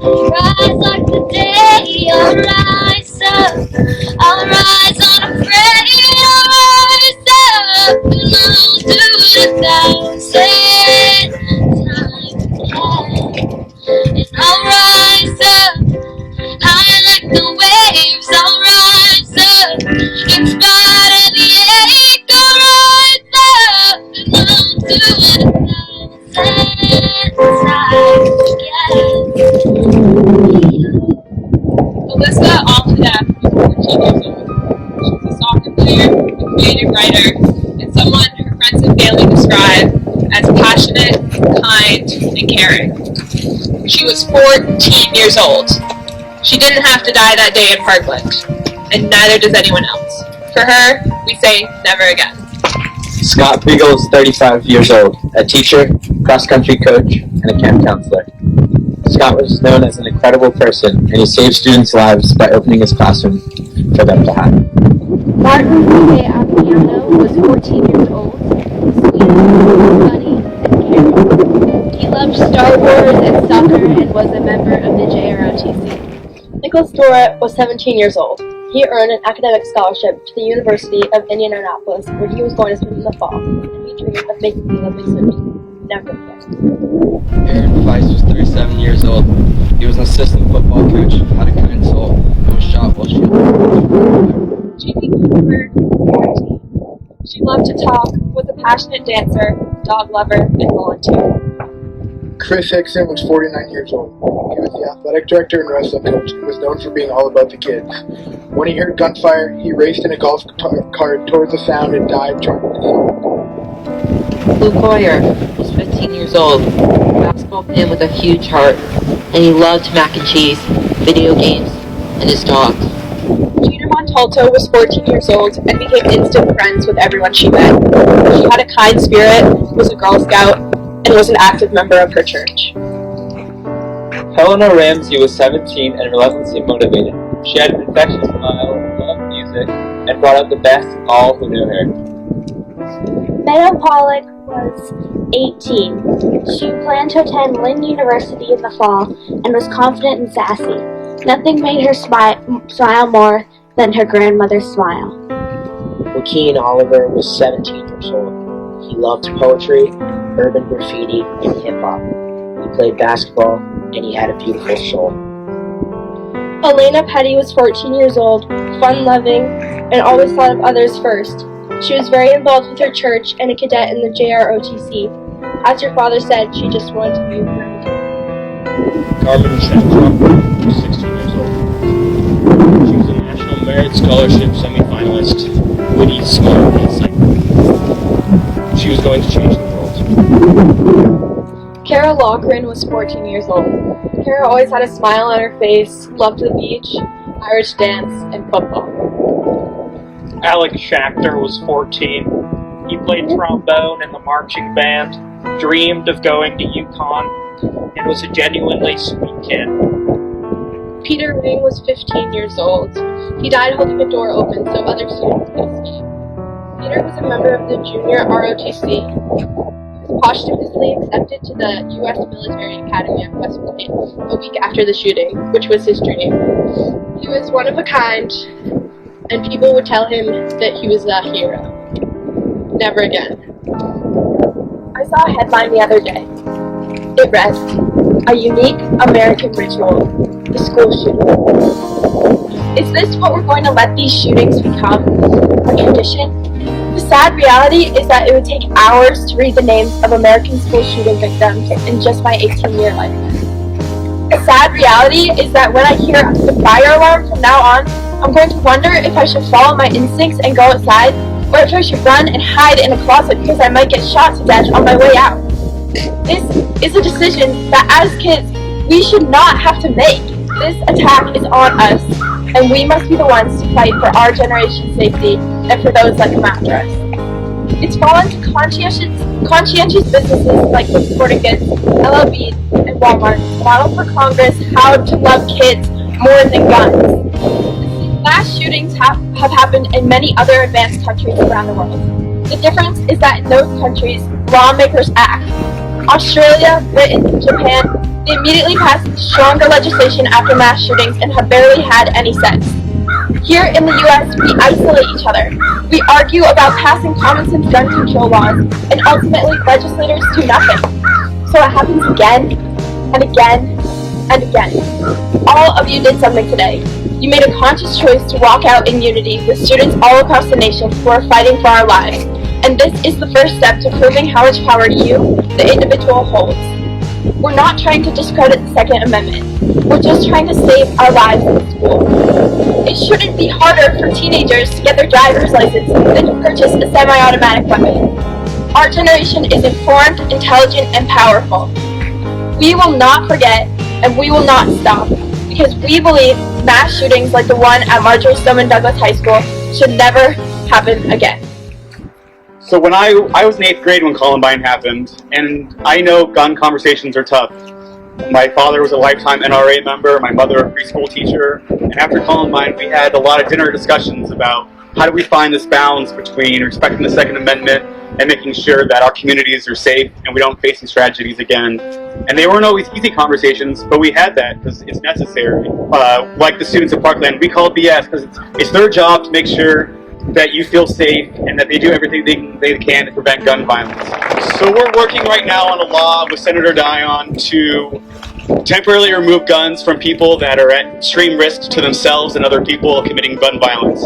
Rise like the day, I'll rise up. I'll rise unafraid, I'll rise up. And I'll do it 1,000 times again. And I'll rise up, high like the waves, I'll rise up. In spite of the ache, I'll rise up. And I'll do it 1,000 times again. Alyssa Altadeff was 14 years old. She was a soccer player, a creative writer, and someone her friends and family describe as passionate, kind, and caring. She was 14 years old. She didn't have to die that day in Parkland, and neither does anyone else. For her, we say never again. Scott Beagle is 35 years old, a teacher, cross-country coach, and a camp counselor. Scott was known as an incredible person, and he saved students' lives by opening his classroom for them to hide. Martin Apiano was 14 years old, sweet, funny, and caring. He loved Star Wars and soccer and was a member of the JROTC. Nicholas Dorrit was 17 years old. He earned an academic scholarship to the University of Indianapolis, where he was going to swim in the fall, and he dreamed of making the Olympic swimming. Never again. Aaron Weiss was 37 years old. He was an assistant football coach, had a kind soul, and was shot while shooting. Jamie Cooper was 14. She loved to talk, was a passionate dancer, dog lover, and volunteer. Chris Hickson was 49 years old. He was the athletic director and wrestling coach and was known for being all about the kids. When he heard gunfire, he raced in a golf cart towards the sound and died trying to solve it. Luke Hoyer was 15 years old, a basketball fan with a huge heart, and he loved mac and cheese, video games, and his dogs. Gina Montalto was 14 years old and became instant friends with everyone she met. She had a kind spirit, was a Girl Scout, and was an active member of her church. Helena Ramsey was 17 and relentlessly motivated. She had an infectious smile, loved music, and brought out the best in all who knew her. Meadow Pollock was 18. She planned to attend Lynn University in the fall and was confident and sassy. Nothing made her smile more than her grandmother's smile. Joaquin Oliver was 17 years old. He loved poetry, urban graffiti, and hip-hop. He played basketball, and he had a beautiful soul. Elena Petty was 14 years old, fun-loving, and always thought of others first. She was very involved with her church and a cadet in the JROTC. As her father said, she just wanted to be a friend. Carmen Shattuck was 16 years old. She was a National Merit Scholarship semifinalist, witty, smart, and insightful. She was going to change the world. Kara Loughran was 14 years old. Kara always had a smile on her face, loved the beach, Irish dance, and football. Alex Schachter was 14. He played trombone in the marching band, dreamed of going to UConn, and was a genuinely sweet kid. Peter Ring was 15 years old. He died holding the door open so other students could escape. Peter was a member of the junior ROTC. He was posthumously accepted to the U.S. Military Academy at West Point a week after the shooting, which was his dream. He was one of a kind, and people would tell him that he was a hero. Never again. I saw a headline the other day. It read, "A unique American ritual, the school shooting." Is this what we're going to let these shootings become? A tradition? The sad reality is that it would take hours to read the names of American school shooting victims in just my 18-year life. The sad reality is that when I hear the fire alarm from now on, I'm going to wonder if I should follow my instincts and go outside, or if I should run and hide in a closet because I might get shot to death on my way out. This is a decision that as kids, we should not have to make. This attack is on us, and we must be the ones to fight for our generation's safety and for those that come after us. It's fallen to conscientious businesses like the Sporting Goods, LLB, and Walmart to model for Congress how to love kids more than guns. Mass shootings have happened in many other advanced countries around the world. The difference is that in those countries, lawmakers act. Australia, Britain, and Japan, they immediately passed stronger legislation after mass shootings and have barely had any sense. Here in the US, we isolate each other. We argue about passing common sense gun control laws, and ultimately legislators do nothing. So it happens again, and again, and again. All of you did something today. You made a conscious choice to walk out in unity with students all across the nation who are fighting for our lives. And this is the first step to proving how much power you, the individual, holds. We're not trying to discredit the Second Amendment. We're just trying to save our lives in school. It shouldn't be harder for teenagers to get their driver's license than to purchase a semi-automatic weapon. Our generation is informed, intelligent, and powerful. We will not forget, and we will not stop, because we believe mass shootings like the one at Marjorie Stoneman Douglas High School should never happen again. So when I was in 8th grade when Columbine happened, and I know gun conversations are tough. My father was a lifetime NRA member, my mother a preschool teacher, and after Columbine we had a lot of dinner discussions about how do we find this balance between respecting the Second Amendment and making sure that our communities are safe and we don't face these tragedies again. And they weren't always easy conversations, but we had that because it's necessary. Like the students at Parkland, we call it BS because it's their job to make sure that you feel safe and that they do everything they can to prevent gun violence. So we're working right now on a law with Senator Dion to temporarily remove guns from people that are at extreme risk to themselves and other people committing gun violence.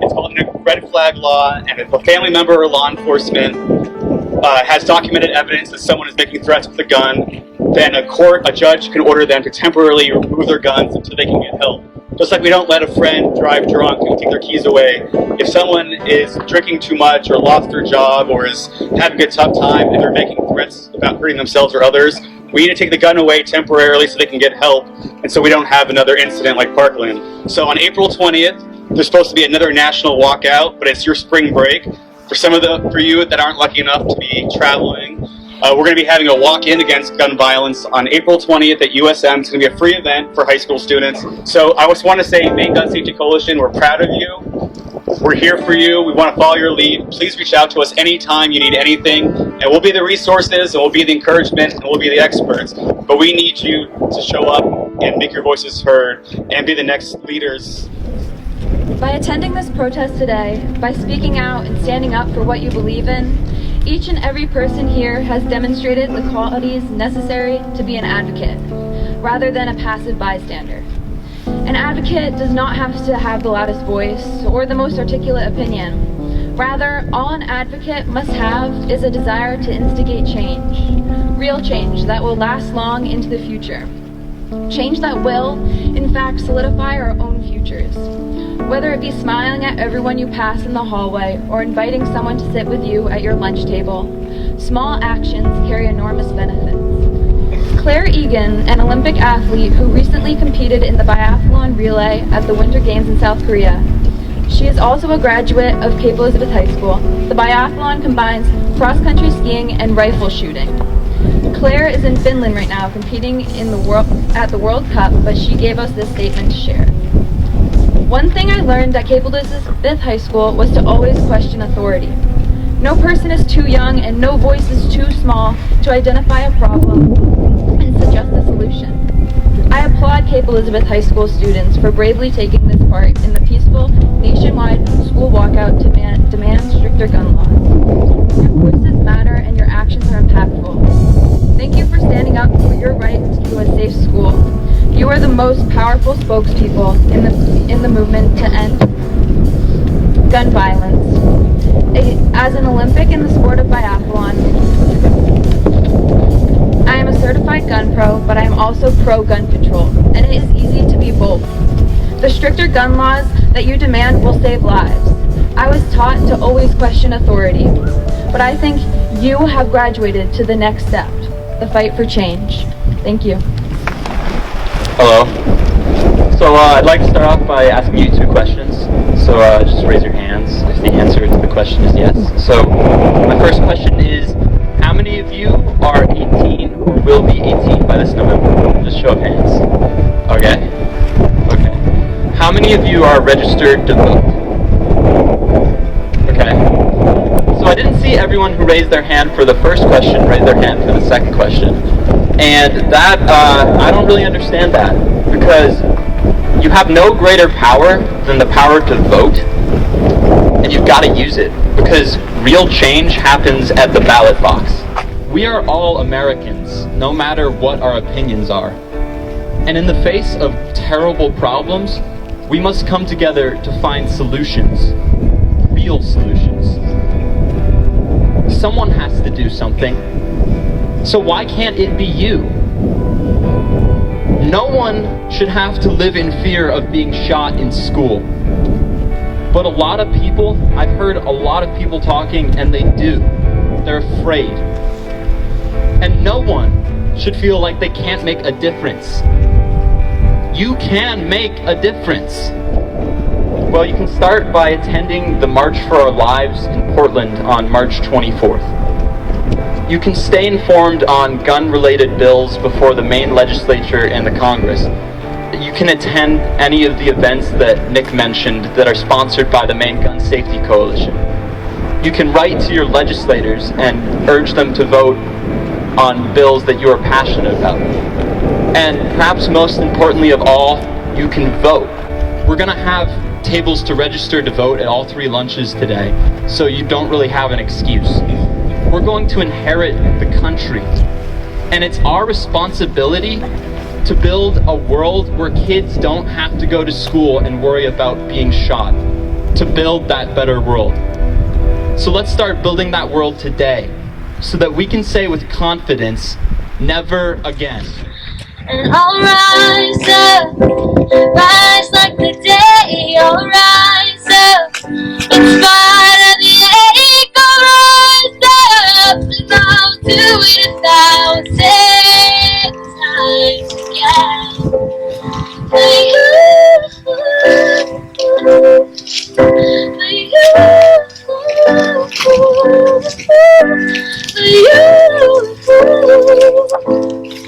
It's called a red flag law, and if a family member or law enforcement has documented evidence that someone is making threats with a gun, then a judge can order them to temporarily remove their guns until they can get help. Just like we don't let a friend drive drunk and take their keys away. If someone is drinking too much or lost their job or is having a tough time and they're making threats about hurting themselves or others, we need to take the gun away temporarily so they can get help and so we don't have another incident like Parkland. So on April 20th, there's supposed to be another national walkout, but it's your spring break. For you that aren't lucky enough to be traveling, we're going to be having a walk-in against gun violence on April 20th at USM. It's going to be a free event for high school students. So I just want to say, Maine Gun Safety Coalition, we're proud of you. We're here for you. We want to follow your lead. Please reach out to us anytime you need anything. And we'll be the resources, and we'll be the encouragement, and we'll be the experts. But we need you to show up and make your voices heard and be the next leaders. By attending this protest today, by speaking out and standing up for what you believe in, each and every person here has demonstrated the qualities necessary to be an advocate, rather than a passive bystander. An advocate does not have to have the loudest voice or the most articulate opinion. Rather, all an advocate must have is a desire to instigate change, real change that will last long into the future. Change that will, in fact, solidify our own futures. Whether it be smiling at everyone you pass in the hallway or inviting someone to sit with you at your lunch table, small actions carry enormous benefits. Claire Egan, an Olympic athlete who recently competed in the biathlon relay at the Winter Games in South Korea. She is also a graduate of Cape Elizabeth High School. The biathlon combines cross-country skiing and rifle shooting. Claire is in Finland right now competing at the World Cup, but she gave us this statement to share. One thing I learned at Cape Elizabeth High School was to always question authority. No person is too young and no voice is too small to identify a problem and suggest a solution. I applaud Cape Elizabeth High School students for bravely taking this part in the peaceful, nationwide school walkout to demand stricter gun laws. Your voices matter and your actions are impactful. Thank you for standing up for your right to a safe school. You are the most powerful spokespeople in the movement to end gun violence. As an Olympic in the sport of biathlon, I am a certified gun pro, but I am also pro-gun control, and it is easy to be both. The stricter gun laws that you demand will save lives. I was taught to always question authority, but I think you have graduated to the next step, the fight for change. Thank you. Hello. So I'd like to start off by asking you two questions. So just raise your hands if the answer to the question is yes. So my first question is, how many of you are 18 who will be 18 by this November? Just show of hands. Okay. Okay. How many of you are registered to vote? Okay. So I didn't see everyone who raised their hand for the first question raise their hand for the second question. And that, I don't really understand that, because you have no greater power than the power to vote, and you've got to use it, because real change happens at the ballot box. We are all Americans, no matter what our opinions are. And in the face of terrible problems, we must come together to find solutions, real solutions. Someone has to do something, so why can't it be you? No one should have to live in fear of being shot in school. But a lot of people, I've heard a lot of people talking, and they do. They're afraid. And no one should feel like they can't make a difference. You can make a difference. Well, you can start by attending the March for Our Lives in Portland on March 24th. You can stay informed on gun-related bills before the Maine legislature and the Congress. You can attend any of the events that Nick mentioned that are sponsored by the Maine Gun Safety Coalition. You can write to your legislators and urge them to vote on bills that you are passionate about. And perhaps most importantly of all, you can vote. We're going to have tables to register to vote at all 3 lunches today, so you don't really have an excuse. We're going to inherit the country, and it's our responsibility to build a world where kids don't have to go to school and worry about being shot, to build that better world. So let's start building that world today, so that we can say with confidence, never again. And I'll rise up, rise like the day, I'll rise up, in spite of the ache, I'll rise up, and I'll do it 1,000 times again. For you, for you, for you.